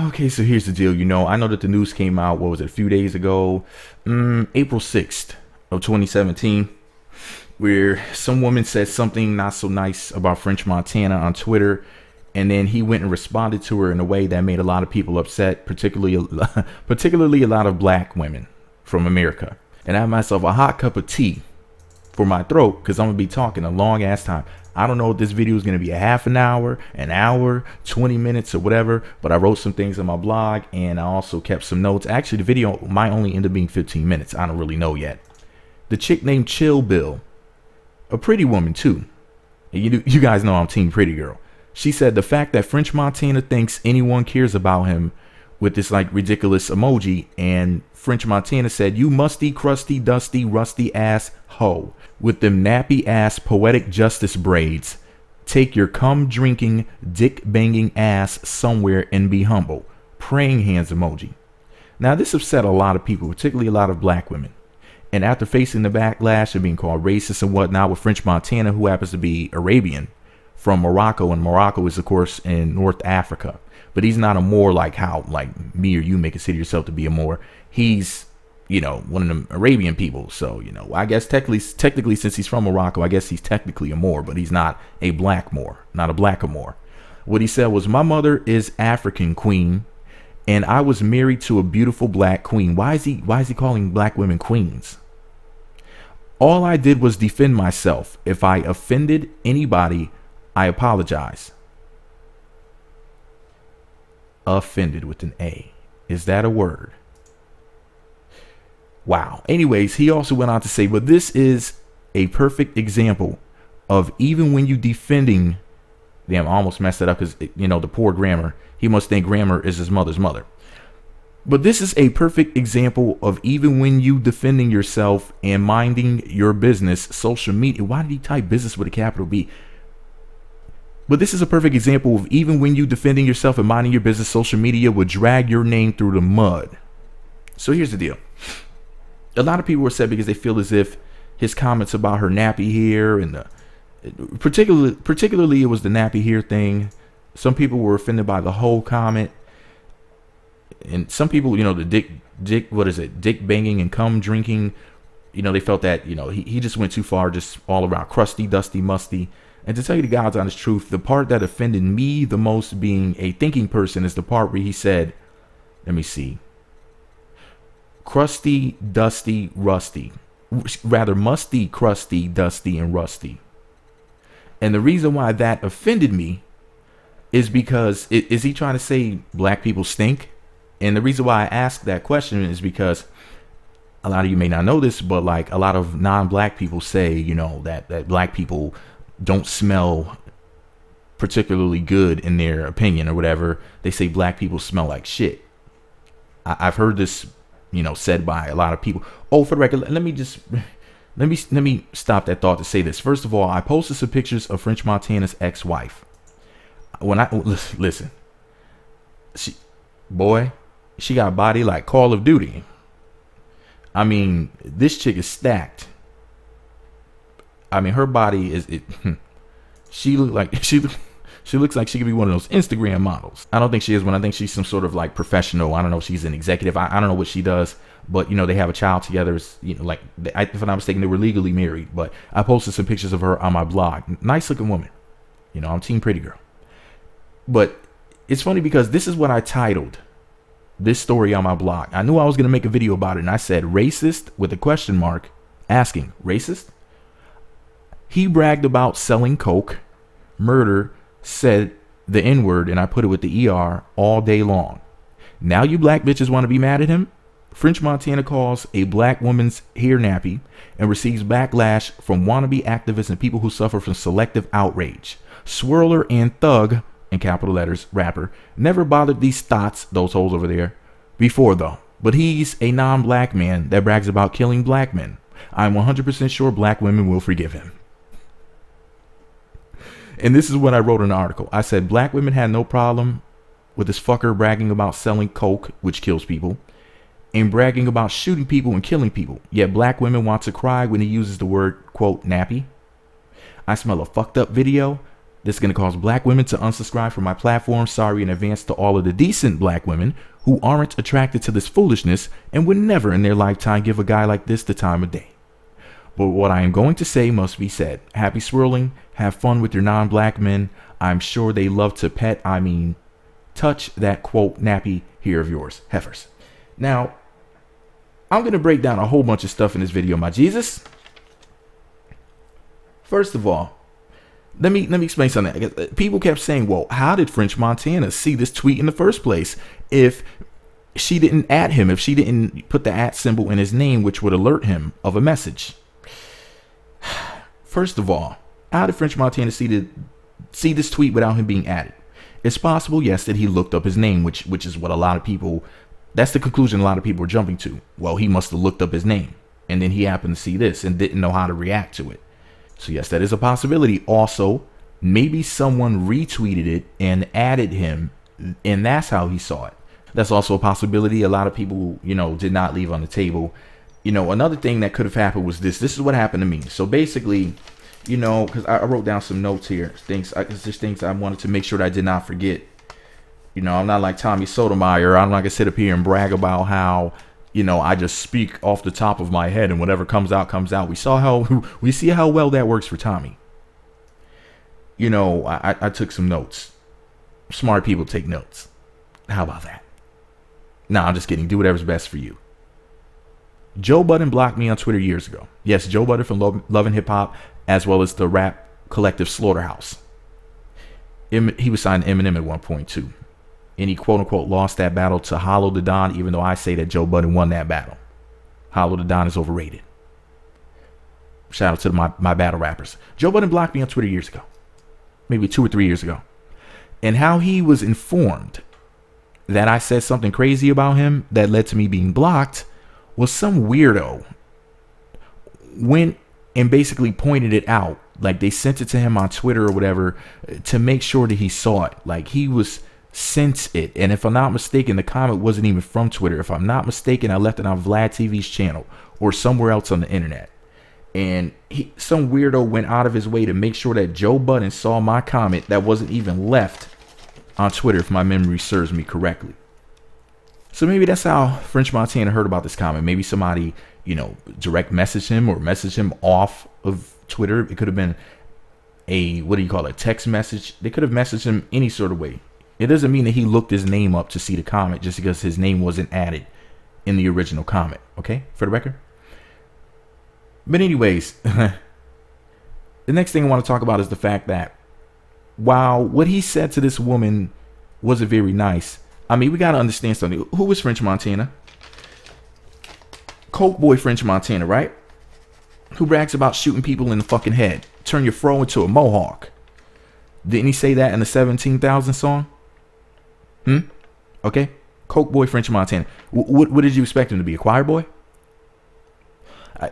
Okay, so here's the deal. I know that the news came out, what was it, a few days ago, April 6th of 2017, where some woman said something not so nice about French Montana on Twitter, and then he went and responded to her in a way that made a lot of people upset, particularly a lot of black women from America. And I have myself a hot cup of tea for my throat because I'm gonna be talking a long ass time. I don't know if this video is gonna be a half an hour, 20 minutes or whatever, but I wrote some things on my blog and I also kept some notes. Actually, the video might only end up being 15 minutes. I don't really know yet. The chick named Chill Bill, a pretty woman too. You guys know I'm team pretty girl. She said the fact that French Montana thinks anyone cares about him with this like ridiculous emoji, and French Montana said, "You musty, crusty, dusty, rusty ass hoe with them nappy ass poetic justice braids. Take your cum drinking, dick banging ass somewhere and be humble." Praying hands emoji. Now this upset a lot of people, particularly a lot of black women. And after facing the backlash of being called racist and whatnot with French Montana, who happens to be Arabian from Morocco, and Morocco is of course in North Africa. But he's not a Moor like how like me or you may consider yourself to be a Moor. He's, one of them Arabian people. So, I guess technically since he's from Morocco, I guess he's technically a Moor, but he's not a black Moor, not a black Moor. What he said was, "My mother is African queen, and I was married to a beautiful black queen." Why is he calling black women queens? "All I did was defend myself. If I offended anybody, I apologize." Offended with an A. Is that a word? Wow. Anyways, he also went on to say, but this is a perfect example of even when you defending, damn, I almost messed it up because, the poor grammar. He must think grammar is his mother's mother. But this is a perfect example of even when you defending yourself and minding your business, social media. Why did he type business with a capital B? But this is a perfect example of even when you defending yourself and minding your business, social media will drag your name through the mud. So here's the deal. A lot of people were upset because they feel as if his comments about her nappy hair and particularly it was the nappy hair thing. Some people were offended by the whole comment. And some people, the dick banging and cum drinking, they felt that, he just went too far, just all around crusty, dusty, musty. And to tell you the God's honest truth, the part that offended me the most being a thinking person is the part where he said, let me see, crusty, dusty, rusty, rather musty, crusty, dusty, and rusty. And the reason why that offended me is because, is he trying to say black people stink? And the reason why I asked that question is because a lot of you may not know this, but like a lot of non-black people say, that black people don't smell particularly good in their opinion or whatever. They say black people smell like shit. I've heard this, said by a lot of people. Oh, for the record, let me stop that thought to say this. First of all, I posted some pictures of French Montana's ex-wife. When I listen, she got a body like Call of Duty. I mean, this chick is stacked. I mean, her body is she looks like she could be one of those Instagram models. I don't think she is one. I think she's some sort of like professional. I don't know if she's an executive. I don't know what she does, but they have a child together. If I'm not mistaken, they were legally married. But I posted some pictures of her on my blog. Nice looking woman. I'm team pretty girl. But it's funny because this is what I titled this story on my blog. I knew I was going to make a video about it, and I said racist with a question mark, asking racist. He bragged about selling coke, murder, said the N-word, and I put it with the ER all day long. Now you black bitches want to be mad at him? French Montana calls a black woman's hair nappy and receives backlash from wannabe activists and people who suffer from selective outrage. Swirler and Thug, in capital letters, rapper, never bothered these thoughts, those holes over there, before though. But he's a non-black man that brags about killing black men. I'm 100% sure black women will forgive him. And this is what I wrote in the article. I said black women had no problem with this fucker bragging about selling coke, which kills people, and bragging about shooting people and killing people. Yet black women want to cry when he uses the word, quote, nappy. I smell a fucked up video. This is going to cause black women to unsubscribe from my platform. Sorry in advance to all of the decent black women who aren't attracted to this foolishness and would never in their lifetime give a guy like this the time of day. But what I am going to say must be said. Happy swirling. Have fun with your non-black men. I'm sure they love to touch that quote nappy hair of yours. Heifers. Now, I'm going to break down a whole bunch of stuff in this video, my Jesus. First of all, let me explain something. People kept saying, well, how did French Montana see this tweet in the first place if she didn't add him, if she didn't put the @ symbol in his name, which would alert him of a message? First of all, how did French Montana see this tweet without him being added? It's possible, yes, that he looked up his name, which is what a lot of people, that's the conclusion a lot of people are jumping to. Well, he must have looked up his name, and then he happened to see this and didn't know how to react to it. So yes, that is a possibility. Also, maybe someone retweeted it and added him, and that's how he saw it. That's also a possibility. A lot of people, did not leave on the table. Another thing that could have happened was this. This is what happened to me. So basically, because I wrote down some notes here. There's things I wanted to make sure that I did not forget. I'm not like Tommy Sotomayor. I'm not going to sit up here and brag about how, I just speak off the top of my head and whatever comes out, comes out. We see how well that works for Tommy. I took some notes. Smart people take notes. How about that? Nah, I'm just kidding. Do whatever's best for you. Joe Budden blocked me on Twitter years ago. Yes, Joe Budden from Love and Hip Hop, as well as the rap collective Slaughterhouse. He was signed to Eminem at one point too. And he quote unquote lost that battle to Hollow the Don, even though I say that Joe Budden won that battle. Hollow the Don is overrated. Shout out to my battle rappers. Joe Budden blocked me on Twitter years ago. Maybe 2 or 3 years ago. And how he was informed that I said something crazy about him that led to me being blocked was some weirdo went and basically pointed it out. Like they sent it to him on Twitter or whatever to make sure that he saw it. Like he was sent it. And if I'm not mistaken, the comment wasn't even from Twitter. If I'm not mistaken, I left it on Vlad TV's channel or somewhere else on the internet. And some weirdo went out of his way to make sure that Joe Budden saw my comment that wasn't even left on Twitter, if my memory serves me correctly. So maybe that's how French Montana heard about this comment. Maybe somebody, direct messaged him or messaged him off of Twitter. It could have been a text message. They could have messaged him any sort of way. It doesn't mean that he looked his name up to see the comment just because his name wasn't added in the original comment. Okay, for the record. But anyways, the next thing I want to talk about is the fact that while what he said to this woman wasn't very nice, I mean, we got to understand something. Who was French Montana? Coke boy French Montana, right? Who brags about shooting people in the fucking head. Turn your fro into a mohawk. Didn't he say that in the 17,000 song? Okay. Coke boy French Montana. What did you expect him to be? A choir boy?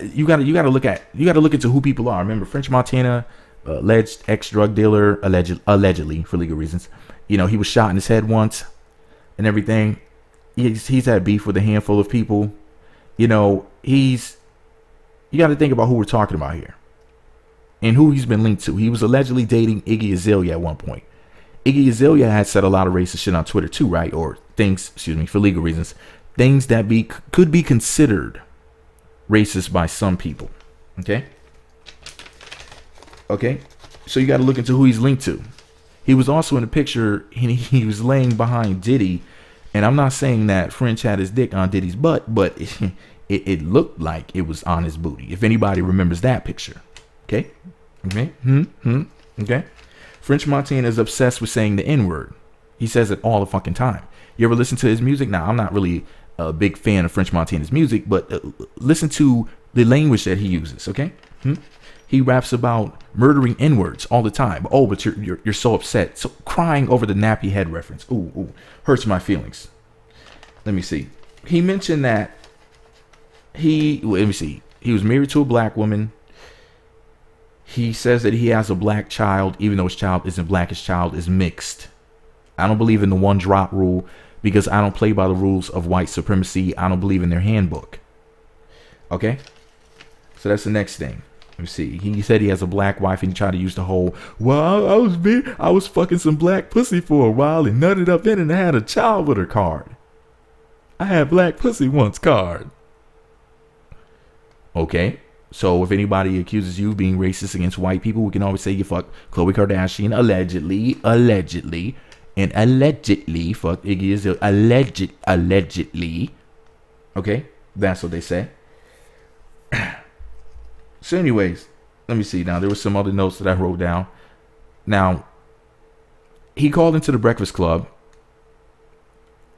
You gotta look into who people are. Remember, French Montana, alleged ex-drug dealer, allegedly for legal reasons. He was shot in his head once and everything. He's had beef with a handful of people. You got to think about who we're talking about here and who he's been linked to. He was allegedly dating Iggy Azalea at one point. Iggy Azalea had said a lot of racist shit on Twitter too, right? Or things, for legal reasons, things that could be considered racist by some people. Okay. So you got to look into who he's linked to. He was also in a picture. He was laying behind Diddy, and I'm not saying that French had his dick on Diddy's butt, but it looked like it was on his booty. If anybody remembers that picture. Okay. Okay. French Montana is obsessed with saying the N-word. He says it all the fucking time. You ever listen to his music? Now, I'm not really a big fan of French Montana's music, but listen to the language that he uses, okay? He raps about murdering N-words all the time. Oh, but you're so upset. So crying over the nappy head reference. Ooh, hurts my feelings. Let me see. He mentioned that he was married to a black woman. He says that he has a black child, even though his child isn't black, his child is mixed. I don't believe in the one drop rule because I don't play by the rules of white supremacy. I don't believe in their handbook. Okay? So that's the next thing. Let me see. He said he has a black wife and he tried to use the whole, well, I was fucking some black pussy for a while and nutted up in and I had a child with her card. I had black pussy once card. Okay. So if anybody accuses you of being racist against white people, we can always say you fucked Khloe Kardashian allegedly, and allegedly fuck Iggy Azalea allegedly. Okay, that's what they say. So anyways, let me see. Now there were some other notes that I wrote down. Now he called into the Breakfast Club,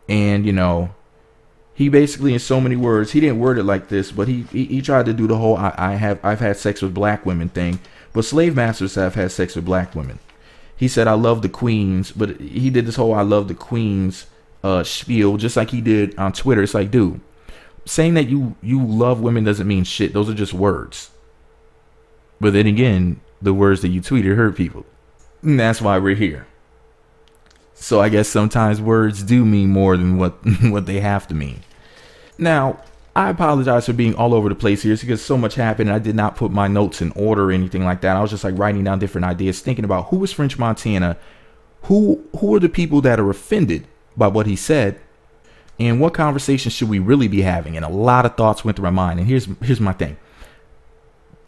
and you know, he basically, in so many words, he didn't word it like this, but he tried to do the whole I've had sex with black women thing. But slave masters have had sex with black women. He said I love the queens, but he did this whole I love the queens spiel, just like he did on Twitter. It's like, dude, saying that you love women doesn't mean shit. Those are just words. But then again, the words that you tweeted hurt people. And that's why we're here. So I guess sometimes words do mean more than what they have to mean. Now, I apologize for being all over the place here. It's because so much happened and I did not put my notes in order or anything like that. I was just like writing down different ideas, thinking about who is French Montana, who are the people that are offended by what he said, and what conversation should we really be having. And a lot of thoughts went through my mind. And here's my thing.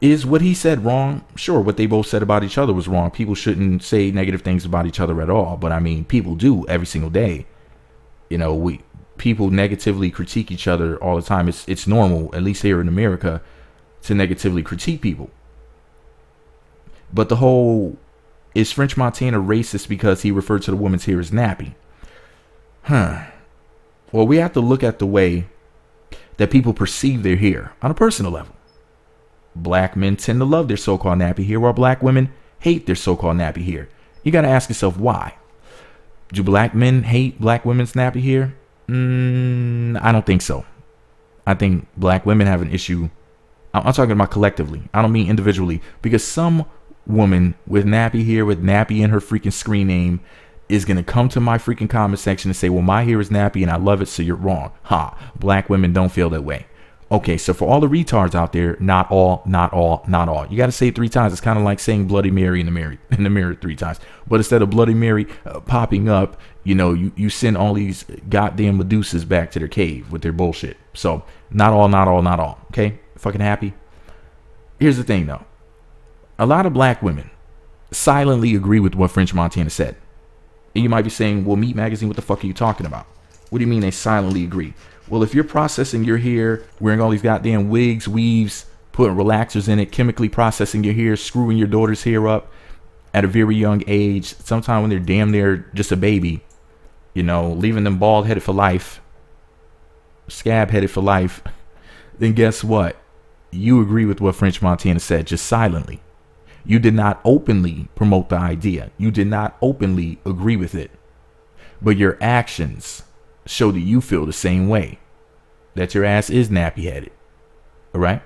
Is what he said wrong? Sure, what they both said about each other was wrong. People shouldn't say negative things about each other at all. But I mean, people do every single day. You know, people negatively critique each other all the time. It's normal, at least here in America, to negatively critique people. But the whole, is French Montana racist because he referred to the woman's hair as nappy? Well, we have to look at the way that people perceive their hair on a personal level. Black men tend to love their so-called nappy hair, while black women hate their so-called nappy hair. You got to ask yourself why. Do black men hate black women's nappy hair? I don't think so. I think black women have an issue. I'm talking about collectively. I don't mean individually, because some woman with nappy hair, with nappy in her freaking screen name, is going to come to my freaking comment section and say, well, my hair is nappy and I love it, so you're wrong. Black women don't feel that way. Okay, so for all the retards out there, not all, not all, not all. You got to say it 3 times. It's kind of like saying Bloody Mary in the mirror 3 times. But instead of Bloody Mary popping up, you know, you send all these goddamn Medusas back to their cave with their bullshit. So not all, not all, not all. Okay, fucking happy. Here's the thing, though. A lot of black women silently agree with what French Montana said. And you might be saying, well, Meat Magazine, what the fuck are you talking about? What do you mean they silently agree? Well, if you're processing your hair, wearing all these goddamn wigs, weaves, putting relaxers in it, chemically processing your hair, screwing your daughter's hair up at a very young age, sometime when they're damn near just a baby, you know, leaving them bald headed for life, scab headed for life, then guess what? You agree with what French Montana said, just silently. You did not openly promote the idea. You did not openly agree with it. But your actions show that you feel the same way, that your ass is nappy headed. All right.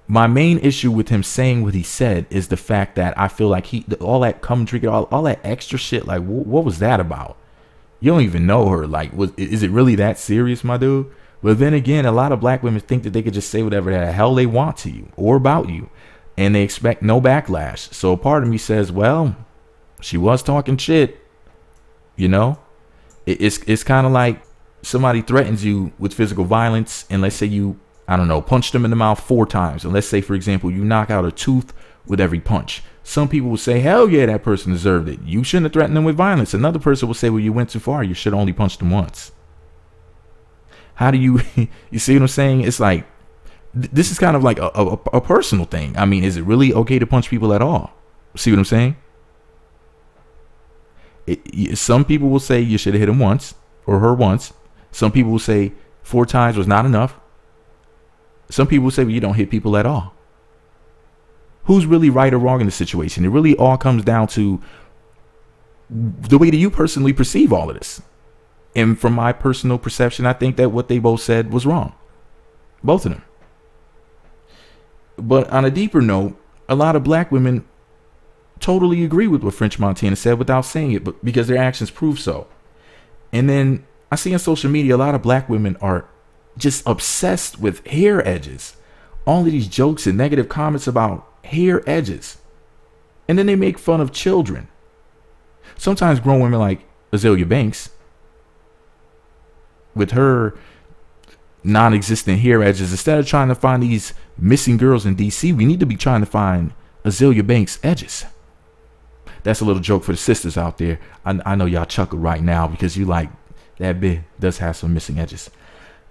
My main issue with him saying what he said is the fact that I feel like all that come drink it, all that extra shit. Like, what was that about? You don't even know her. Like, is it really that serious, my dude? But then again, a lot of black women think that they could just say whatever the hell they want to you or about you, and they expect no backlash. So part of me says, well, she was talking shit, you know. It's kind of like somebody threatens you with physical violence, and let's say you, I don't know, punch them in the mouth 4 times. And let's say, for example, you knock out a tooth with every punch. Some people will say, hell yeah, that person deserved it. You shouldn't have threatened them with violence. Another person will say, well, you went too far. You should have only punched them once. How do you, you see what I'm saying? It's like, this is kind of like a personal thing. I mean, is it really okay to punch people at all? See what I'm saying? Some people will say you should have hit him once or her once. Some people will say 4 times was not enough. Some people will say, well, you don't hit people at all. Who's really right or wrong in the situation? It really all comes down to the way that you personally perceive all of this. And from my personal perception, I think that what they both said was wrong. Both of them. But on a deeper note, a lot of black women totally agree with what French Montana said without saying it, but because their actions prove so. And then I see on social media a lot of black women are just obsessed with hair edges. all of these jokes and negative comments about hair edges. And then they make fun of children. Sometimes grown women like Azealia Banks with her non-existent hair edges. Instead of trying to find these missing girls in DC, we need to be trying to find Azealia Banks edges. That's a little joke for the sisters out there. I know y'all chuckle right now because you like that bit does have some missing edges.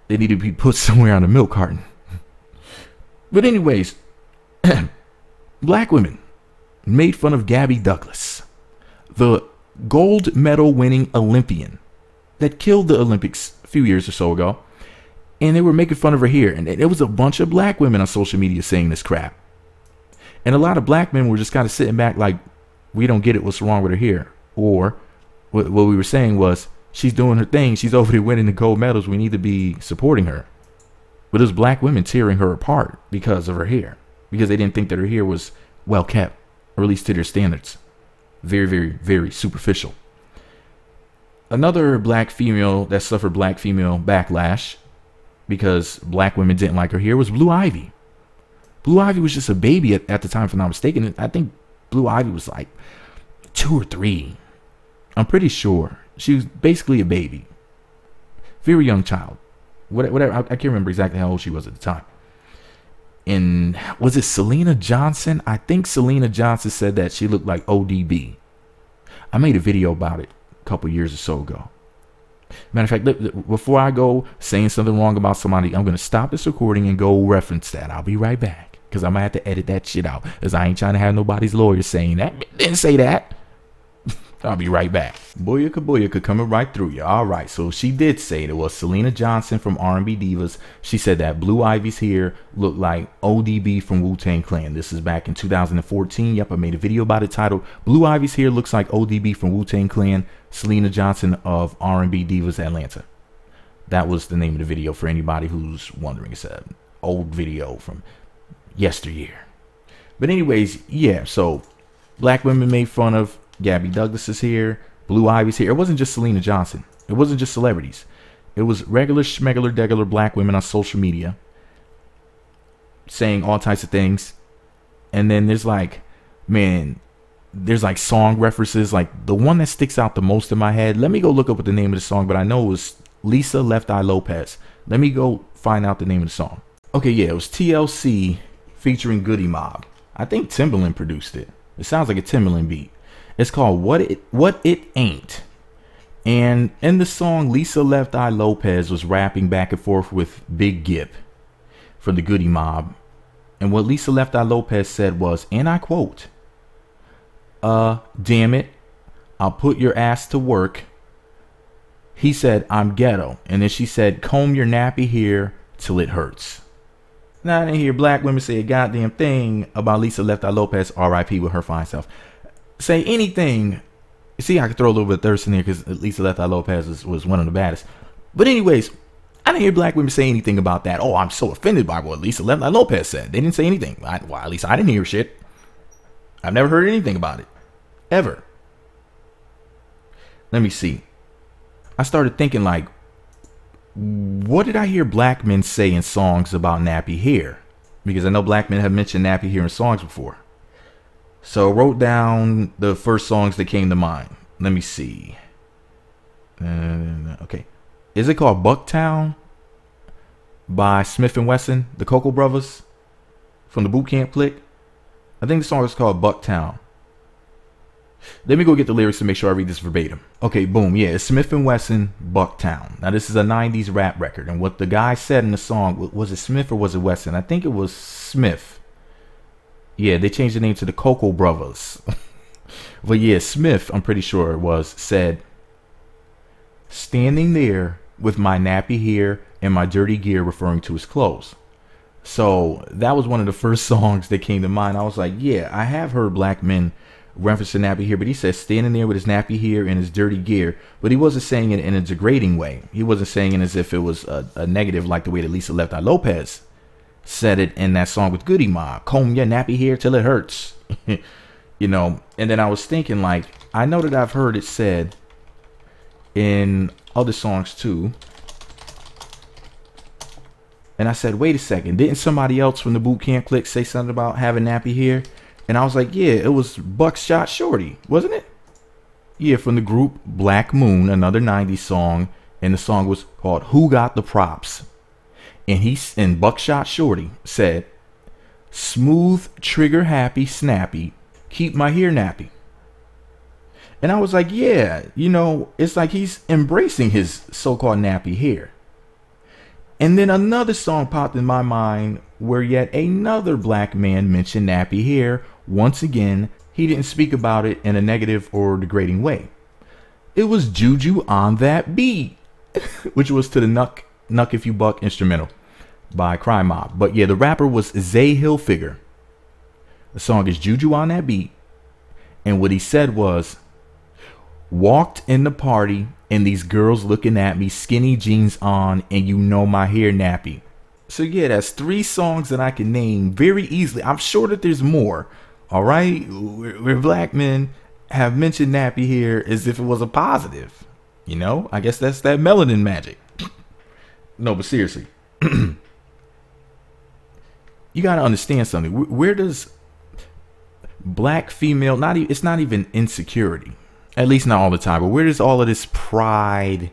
They need to be put somewhere on a milk carton. But anyways, black women made fun of Gabby Douglas, the gold medal winning Olympian that killed the Olympics a few years or so ago. And they were making fun of her hair. And there was a bunch of black women on social media saying this crap. And a lot of black men were just kind of sitting back like, we don't get it. What's wrong with her hair? Or what we were saying was, she's doing her thing. She's over there winning the gold medals. We need to be supporting her. But it was black women tearing her apart because of her hair. Because they didn't think that her hair was well kept. Or at least to their standards. Very, very, very superficial. Another black female that suffered black female backlash because black women didn't like her hair was Blue Ivy. Blue Ivy was just a baby at the time, if I'm not mistaken. I think Blue Ivy was like 2 or 3. I'm pretty sure. She was basically a baby. Very young child. Whatever. I can't remember exactly how old she was at the time. And was it Selena Johnson? I think Selena Johnson said that she looked like ODB. I made a video about it a couple years or so ago. Matter of fact, before I go saying something wrong about somebody, I'm going to stop this recording and go reference that. I'll be right back. Because I might have to edit that shit out. Because I ain't trying to have nobody's lawyer saying that. Didn't say that. I'll be right back. Booyaka coming right through you. All right. So she did say it was Selena Johnson from R&B Divas. She said that Blue Ivy's hair looked like ODB from Wu-Tang Clan. This is back in 2014. Yep, I made a video about it titled Blue Ivy's hair looks like ODB from Wu-Tang Clan. Selena Johnson of R&B Divas Atlanta. That was the name of the video for anybody who's wondering. It's an old video from yesteryear. But anyways, yeah, so black women made fun of Gabby Douglas's hair, Blue Ivy's hair. It wasn't just Selena Johnson. It wasn't just celebrities. It was regular schmegular degular black women on social media saying all types of things. And then there's like, man, there's like song references. Like the one that sticks out the most in my head. Let me go look up what the name of the song, but I know it was Lisa Left Eye Lopez. Let me go find out the name of the song. Okay, yeah, it was TLC featuring Goody Mob. I think Timbaland produced it. It sounds like a Timbaland beat. It's called What It Ain't. And in the song, Lisa Left Eye Lopez was rapping back and forth with Big Gip from the Goody Mob. And what Lisa Left Eye Lopez said was, and I quote, damn it, I'll put your ass to work. He said, I'm ghetto. And then she said, comb your nappy hair till it hurts. Now I didn't hear black women say a goddamn thing about Lisa Left Eye Lopez, RIP with her fine self. Say anything. See, I could throw a little bit of thirst in there because Lisa Left Eye Lopez was one of the baddest. But anyways, I didn't hear black women say anything about that. Oh, I'm so offended by what Lisa Left Eye Lopez said. They didn't say anything. Well, at least I didn't hear shit. I've never heard anything about it. Ever. Let me see. I started thinking like, what did I hear black men say in songs about nappy hair? Because I know black men have mentioned nappy hair in songs before. So I wrote down the first songs that came to mind. Let me see. Okay. Is it called Bucktown by Smith & Wesson, the Cocoa Brothers from the Boot Camp Clique? I think the song is called Bucktown. Let me go get the lyrics to make sure I read this verbatim. Okay, boom. Yeah, it's Smith & Wesson, Bucktown. Now, this is a 90s rap record. And what the guy said in the song, was it Smith or was it Wesson? I think it was Smith. Yeah, they changed the name to the Cocoa Brothers. But yeah, Smith, I'm pretty sure it was, said, standing there with my nappy hair and my dirty gear, referring to his clothes. So that was one of the first songs that came to mind. I was like, yeah, I have heard black men reference to nappy hair, but he says standing there with his nappy hair and his dirty gear. But he wasn't saying it in a degrading way. He wasn't saying it as if it was a negative, like the way that Lisa Left Eye Lopez said it in that song with Goody Mob. Comb your nappy hair till it hurts. You know, and then I was thinking, like, I know that I've heard it said in other songs too. And I said, wait a second, didn't somebody else from the boot camp clique say something about having nappy hair? And I was like, yeah, it was Buckshot Shorty, wasn't it? Yeah, from the group Black Moon, another 90s song. And the song was called Who Got the Props? And Buckshot Shorty said, smooth, trigger happy, snappy, keep my hair nappy. And I was like, yeah, you know, it's like he's embracing his so-called nappy hair. And then another song popped in my mind where yet another black man mentioned nappy hair. Once again, he didn't speak about it in a negative or degrading way. It was Juju on That Beat, which was to the Nuck If You Buck instrumental by Crime Mob. But yeah, the rapper was Zay Hilfiger. The song is Juju on That Beat. And what he said was, walked in the party and these girls looking at me, skinny jeans on, and you know my hair nappy. So yeah, that's 3 songs that I can name very easily. I'm sure that there's more. All right, where black men have mentioned nappy hair as if it was a positive. You know, I guess that's that melanin magic. No, but seriously, you got to understand something. Where does black female, it's not even insecurity, at least not all the time, but where does all of this pride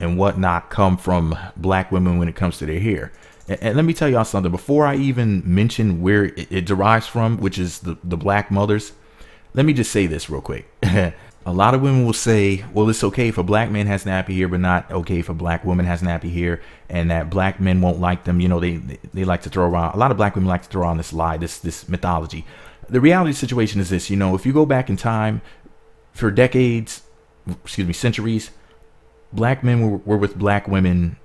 and whatnot come from black women when it comes to their hair? And let me tell y'all something before I even mention where it derives from, which is the black mothers. Let me just say this real quick. A lot of women will say, well, it's okay if a black man has nappy hair, but not okay if a black woman has nappy hair, and that black men won't like them. You know, they like to throw around, a lot of black women like to throw around this lie, this mythology. The reality of the situation is this, you know, if you go back in time for decades, centuries, black men were with black women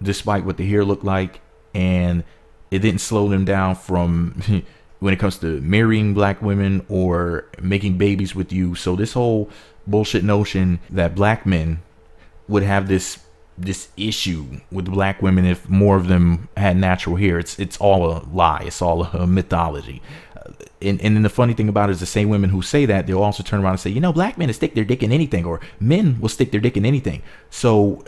despite what the hair looked like, and it didn't slow them down from when it comes to marrying black women or making babies with you. So this whole bullshit notion that black men would have this issue with black women if more of them had natural hair, it's all a lie. It's all a mythology. And then the funny thing about it is the same women who say that, they'll also turn around and say, you know, black men will stick their dick in anything, or men will stick their dick in anything. So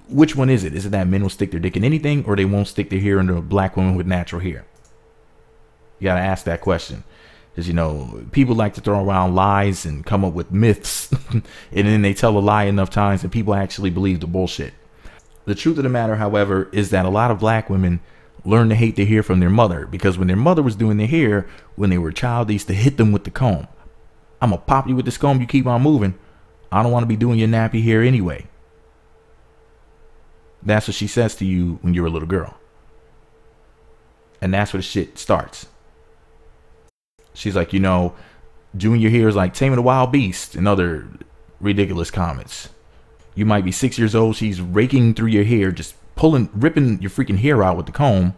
which one is it? Is it that men will stick their dick in anything, or they won't stick their hair into a black woman with natural hair? You got to ask that question. Because, you know, people like to throw around lies and come up with myths. And then they tell a lie enough times and people actually believe the bullshit. The truth of the matter, however, is that a lot of black women learn to hate their hair from their mother. Because when their mother was doing their hair, when they were a child, they used to hit them with the comb. I'm going to pop you with this comb. You keep on moving. I don't want to be doing your nappy hair anyway. That's what she says to you when you're a little girl. And that's where the shit starts. She's like, you know, doing your hair is like taming a wild beast, and other ridiculous comments. You might be 6 years old. She's raking through your hair, just ripping your freaking hair out with the comb.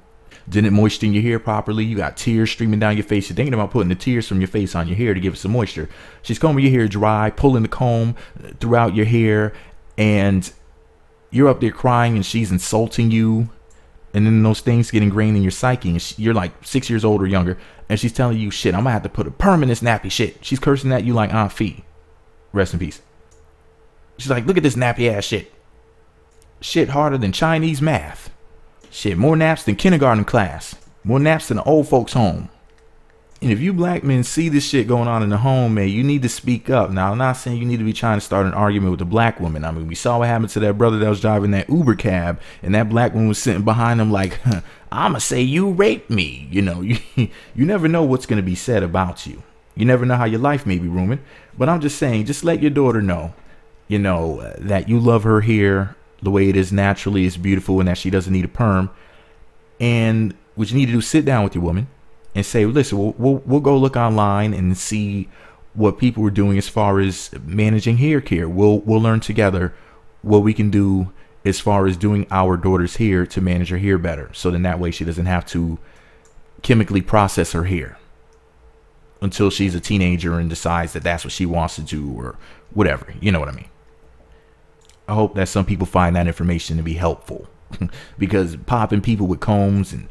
Didn't moisten your hair properly. You got tears streaming down your face. You're thinking about putting the tears from your face on your hair to give it some moisture. She's combing your hair dry, pulling the comb throughout your hair, and you're up there crying and she's insulting you. And then those things get ingrained in your psyche. And you're like 6 years old or younger. And she's telling you, shit, I'm going to have to put a perm in this nappy shit. She's cursing at you like Aunt Fee. Rest in peace. She's like, look at this nappy ass shit. Shit harder than Chinese math. Shit, more naps than kindergarten class. More naps than the old folks home. And if you black men see this shit going on in the home, man, you need to speak up. Now, I'm not saying you need to be trying to start an argument with the black woman. I mean, we saw what happened to that brother that was driving that Uber cab, and that black woman was sitting behind him like, I'ma say you raped me. You know, you never know what's going to be said about you. You never know how your life may be ruined. But I'm just saying, just let your daughter know, you know, that you love her hair the way it is naturally. It's beautiful, and that she doesn't need a perm. And what you need to do is sit down with your woman and say, listen, we'll go look online and see what people are doing as far as managing hair care. We'll learn together what we can do as far as doing our daughter's hair to manage her hair better. So then that way she doesn't have to chemically process her hair until she's a teenager and decides that that's what she wants to do or whatever. You know what I mean? I hope that some people find that information to be helpful. Because popping people with combs and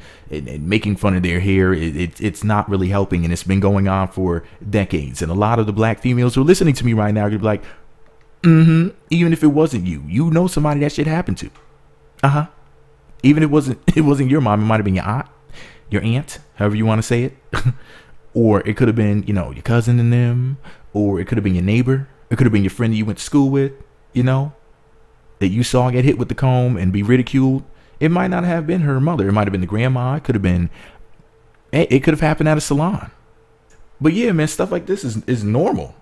making fun of their hair, it's not really helping, and it's been going on for decades. And a lot of the black females who are listening to me right now are gonna be like, even if it wasn't you, you know somebody that shit happened to. Even if it wasn't your mom, it might have been your aunt, however you want to say it. Or it could have been, you know, your cousin and them, or it could have been your neighbor. It could have been your friend that you went to school with, you know, that you saw get hit with the comb and be ridiculed. It might not have been her mother. It might have been the grandma. It could have happened at a salon. But yeah, man, stuff like this is normal.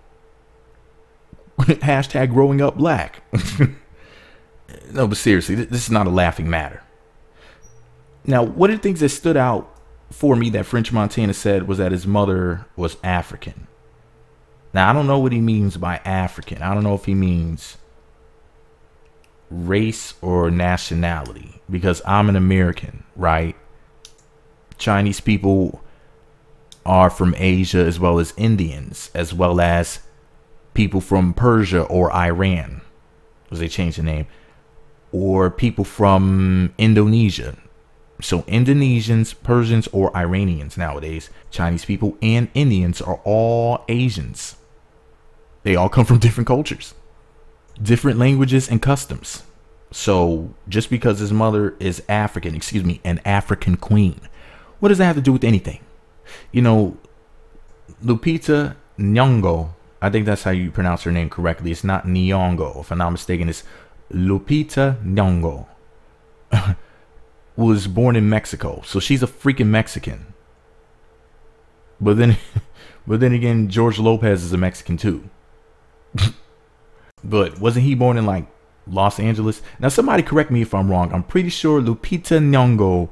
Hashtag growing up black. No, but seriously, this is not a laughing matter. Now, one of the things that stood out for me that French Montana said was that his mother was African. Now, I don't know what he means by African. I don't know if he means race or nationality, because I'm an American, right? Chinese people are from Asia, as well as Indians, as well as people from Persia or Iran, because they changed the name, or people from Indonesia. So Indonesians, Persians, or Iranians nowadays, Chinese people and Indians are all Asians. They all come from different cultures, different languages and customs. So just because his mother is African, an African queen, what does that have to do with anything? You know, Lupita Nyong'o, I think that's how you pronounce her name correctly. It's not Nyong'o. If I'm not mistaken, it's Lupita Nyong'o. Was born in Mexico, so she's a freaking Mexican. But then again, George Lopez is a Mexican too. But wasn't he born in like Los Angeles? Now somebody correct me if I'm wrong. I'm pretty sure Lupita Nyong'o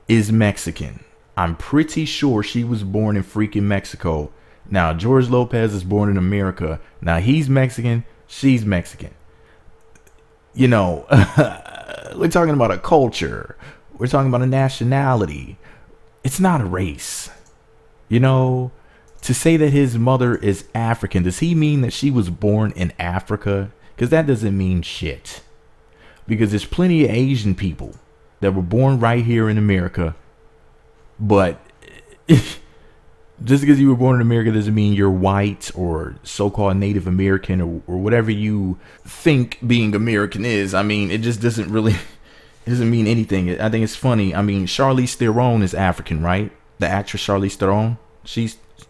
is Mexican. I'm pretty sure she was born in freaking Mexico. Now George Lopez is born in America. Now he's Mexican, she's Mexican. You know, we're talking about a culture. We're talking about a nationality. It's not a race. You know, to say that his mother is African, does he mean that she was born in Africa? Because that doesn't mean shit. Because there's plenty of Asian people that were born right here in America. But just because you were born in America doesn't mean you're white or so-called Native American or whatever you think being American is. I mean, it just doesn't really... It doesn't mean anything. I think it's funny. I mean, Charlize Theron is African, right? The actress Charlize Theron.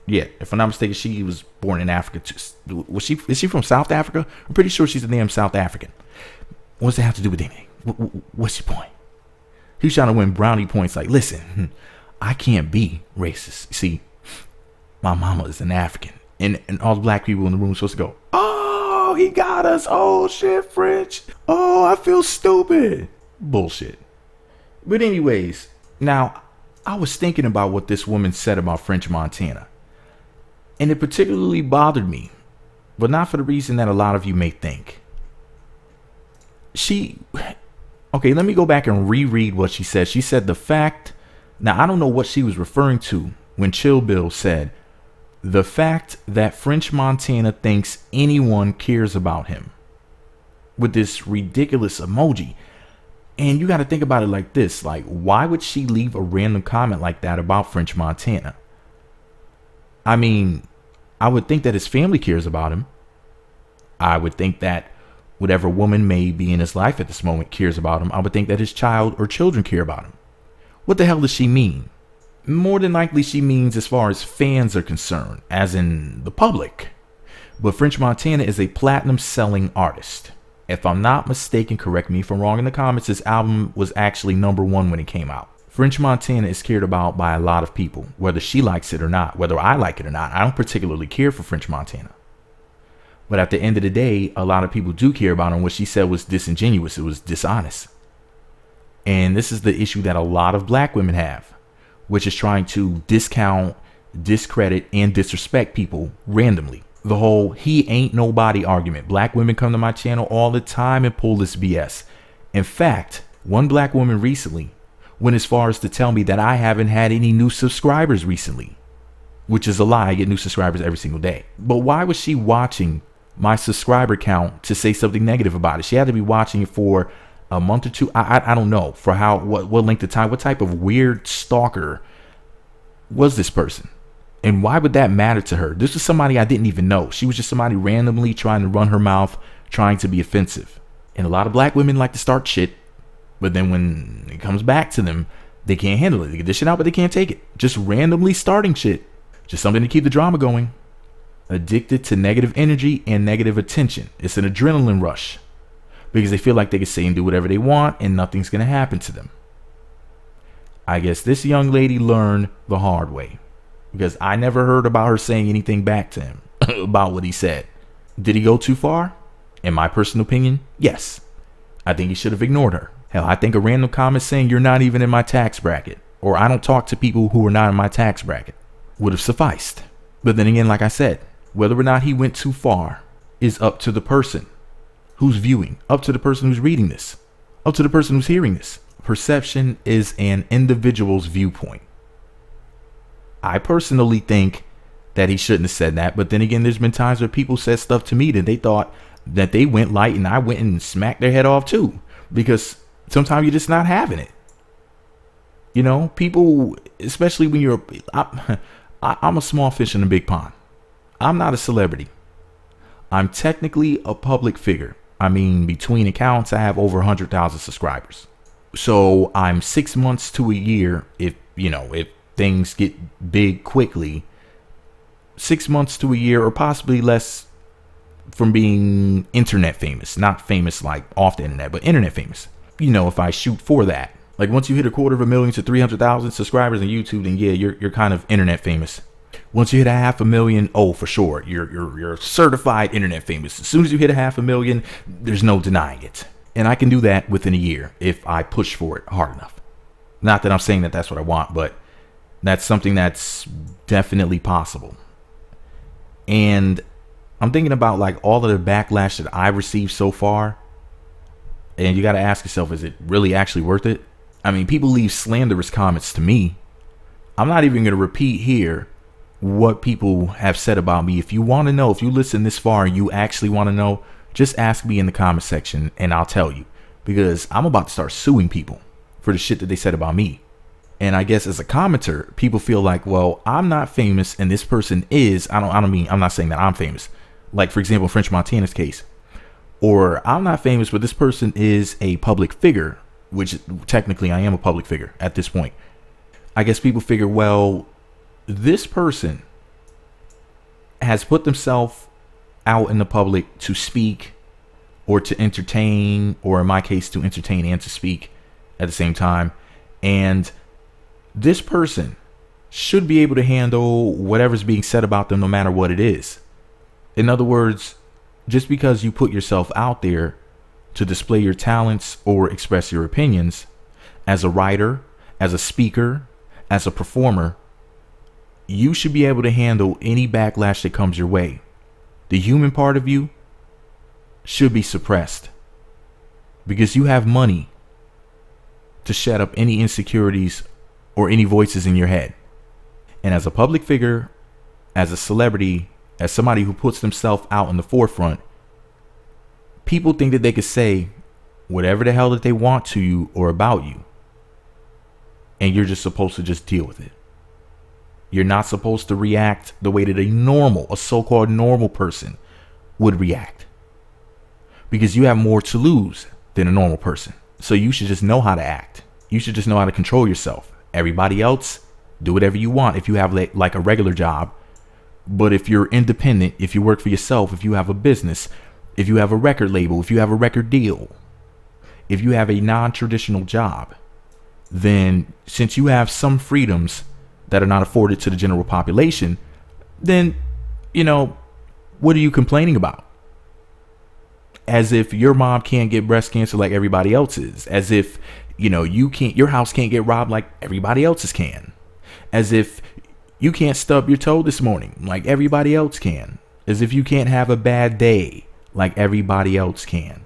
Yeah, if I'm not mistaken, she was born in Africa too. Is she from South Africa? I'm pretty sure she's a damn South African. What does that have to do with anything? What's your point? He's trying to win brownie points like, listen, I can't be racist. See, my mama is an African. And all the black people in the room are supposed to go, oh, he got us. Oh, shit, French. Oh, I feel stupid. Bullshit. But anyways, now I was thinking about what this woman said about French Montana, and it particularly bothered me, but not for the reason that a lot of you may think. Okay, let me go back and reread what she said. She said now I don't know what she was referring to when Chill Bill said the fact that French Montana thinks anyone cares about him, with this ridiculous emoji. And you got to think about it like this. Like, why would she leave a random comment like that about French Montana? I mean, I would think that his family cares about him. I would think that whatever woman may be in his life at this moment cares about him. I would think that his child or children care about him. What the hell does she mean? More than likely, she means as far as fans are concerned, as in the public. But French Montana is a platinum selling artist. If I'm not mistaken, correct me if I'm wrong in the comments, this album was actually #1 when it came out. French Montana is cared about by a lot of people, whether she likes it or not, whether I like it or not. I don't particularly care for French Montana. But at the end of the day, a lot of people do care about him. What she said was disingenuous. It was dishonest. And this is the issue that a lot of black women have, which is trying to discount, discredit, and disrespect people randomly. The whole he ain't nobody argument. Black women come to my channel all the time and pull this BS. In fact, one black woman recently went as far as to tell me that I haven't had any new subscribers recently, which is a lie. I get new subscribers every single day. But why was she watching my subscriber count to say something negative about it? She had to be watching it for a month or two. I don't know for what length of time. What type of weird stalker was this person? And why would that matter to her? This was somebody I didn't even know. She was just somebody randomly trying to run her mouth, trying to be offensive. And a lot of black women like to start shit. But then when it comes back to them, they can't handle it. They get this shit out, but they can't take it. Just randomly starting shit. Just something to keep the drama going. Addicted to negative energy and negative attention. It's an adrenaline rush. Because they feel like they can say and do whatever they want and nothing's going to happen to them. I guess this young lady learned the hard way. Because I never heard about her saying anything back to him about what he said. Did he go too far? In my personal opinion, yes. I think he should have ignored her. Hell, I think a random comment saying you're not even in my tax bracket, or I don't talk to people who are not in my tax bracket, would have sufficed. But then again, like I said, whether or not he went too far is up to the person who's viewing, up to the person who's reading this, up to the person who's hearing this. Perception is an individual's viewpoint. I personally think that he shouldn't have said that. But then again, there's been times where people said stuff to me that they thought that they went light and I went and smacked their head off too. Because sometimes you're just not having it. You know, people, especially when you're, I'm a small fish in a big pond. I'm not a celebrity. I'm technically a public figure. I mean, between accounts, I have over 100,000 subscribers. So I'm 6 months to a year. If things get big quickly, 6 months to a year or possibly less from being internet famous. Not famous like off the internet, but internet famous. You know, if I shoot for that, like once you hit 250,000 to 300,000 subscribers on YouTube, then yeah, you're kind of internet famous. Once you hit 500,000, oh, for sure, you're certified internet famous. As soon as you hit 500,000, there's no denying it. And I can do that within a year if I push for it hard enough. Not that I'm saying that that's what I want, but that's something that's definitely possible. And I'm thinking about like all of the backlash that I've received so far. And you got to ask yourself, is it really actually worth it? I mean, people leave slanderous comments to me. I'm not even going to repeat here what people have said about me. If you want to know, if you listen this far and you actually want to know, just ask me in the comment section and I'll tell you. Because I'm about to start suing people for the shit that they said about me. And I guess as a commenter, people feel like, well, I'm not famous and this person is. I'm not saying that I'm famous. Like, for example, French Montana's case. Or I'm not famous, but this person is a public figure, which technically I am a public figure at this point. I guess people figure, well, this person has put themselves out in the public to speak or to entertain, or in my case, to entertain and to speak at the same time. And this person should be able to handle whatever's being said about them, no matter what it is. In other words, just because you put yourself out there to display your talents or express your opinions as a writer, as a speaker, as a performer, you should be able to handle any backlash that comes your way. The human part of you should be suppressed because you have money to shut up any insecurities or any voices in your head. And as a public figure, as a celebrity, as somebody who puts themselves out in the forefront, people think that they could say whatever the hell that they want to you or about you. And you're just supposed to just deal with it. You're not supposed to react the way that a so-called normal person would react. Because you have more to lose than a normal person. So you should just know how to act. You should just know how to control yourself. Everybody else, do whatever you want if you have like a regular job. But if you're independent, if you work for yourself, if you have a business, if you have a record label, if you have a record deal, if you have a non-traditional job, then since you have some freedoms that are not afforded to the general population, then, you know, what are you complaining about? As if your mom can't get breast cancer like everybody else's. As if, you know, your house can't get robbed like everybody else's can. As if you can't stub your toe this morning like everybody else can. As if you can't have a bad day like everybody else can.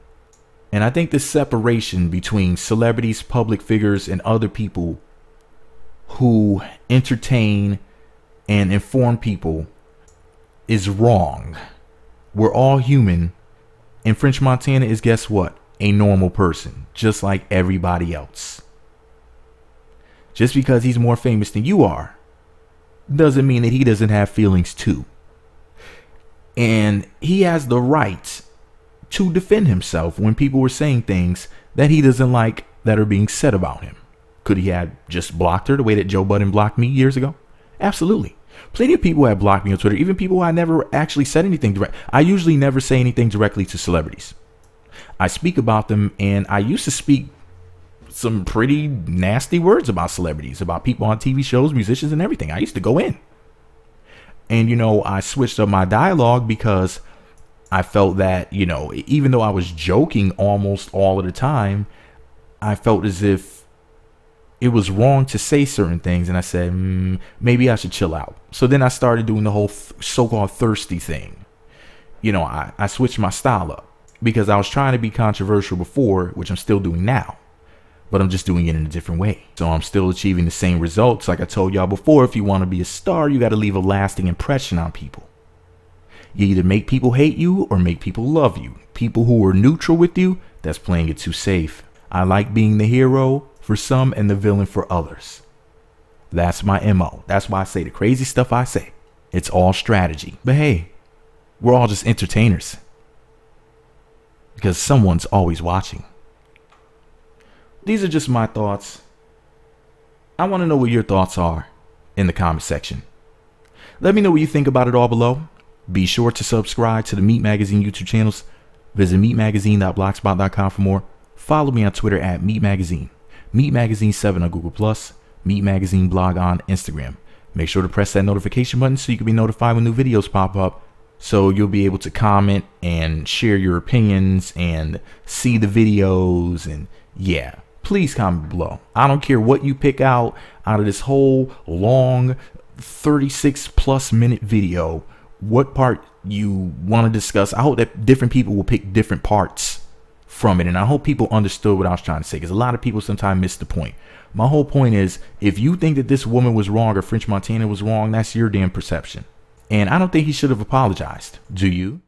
And I think the separation between celebrities, public figures, and other people who entertain and inform people is wrong. We're all human. And French Montana is, guess what? A normal person, just like everybody else. Just because he's more famous than you are doesn't mean that he doesn't have feelings too. And he has the right to defend himself when people were saying things that he doesn't like that are being said about him. Could he have just blocked her the way that Joe Budden blocked me years ago? Absolutely. Plenty of people have blocked me on Twitter, even people who I never actually said anything direct. I usually never say anything directly to celebrities. I speak about them, and I used to speak some pretty nasty words about celebrities, about people on TV shows, musicians, and everything. I used to go in. And, you know, I switched up my dialogue because I felt that, you know, even though I was joking almost all of the time, I felt as if it was wrong to say certain things. And I said, maybe I should chill out. So then I started doing the whole so-called thirsty thing. You know, I switched my style up because I was trying to be controversial before, which I'm still doing now, but I'm just doing it in a different way. So I'm still achieving the same results. Like I told y'all before, if you want to be a star, you got to leave a lasting impression on people. You either make people hate you or make people love you. People who are neutral with you, that's playing it too safe. I like being the hero for some and the villain for others. That's my MO. That's why I say the crazy stuff I say. It's all strategy. But hey, we're all just entertainers, because someone's always watching. These are just my thoughts. I want to know what your thoughts are in the comment section. Let me know what you think about it all below. Be sure to subscribe to the Meat Magazine YouTube channels. Visit meatmagazine.blogspot.com for more. Follow me on Twitter at Meat Magazine. Meat Magazine 7 on Google+. Meat Magazine blog on Instagram. Make sure to press that notification button so you can be notified when new videos pop up. So you'll be able to comment and share your opinions and see the videos. And yeah, please comment below. I don't care what you pick out of this whole long 36+ minute video, what part you want to discuss. I hope that different people will pick different parts from it. And I hope people understood what I was trying to say, because a lot of people sometimes miss the point. My whole point is, if you think that this woman was wrong or French Montana was wrong, that's your damn perception. And I don't think he should have apologized. Do you?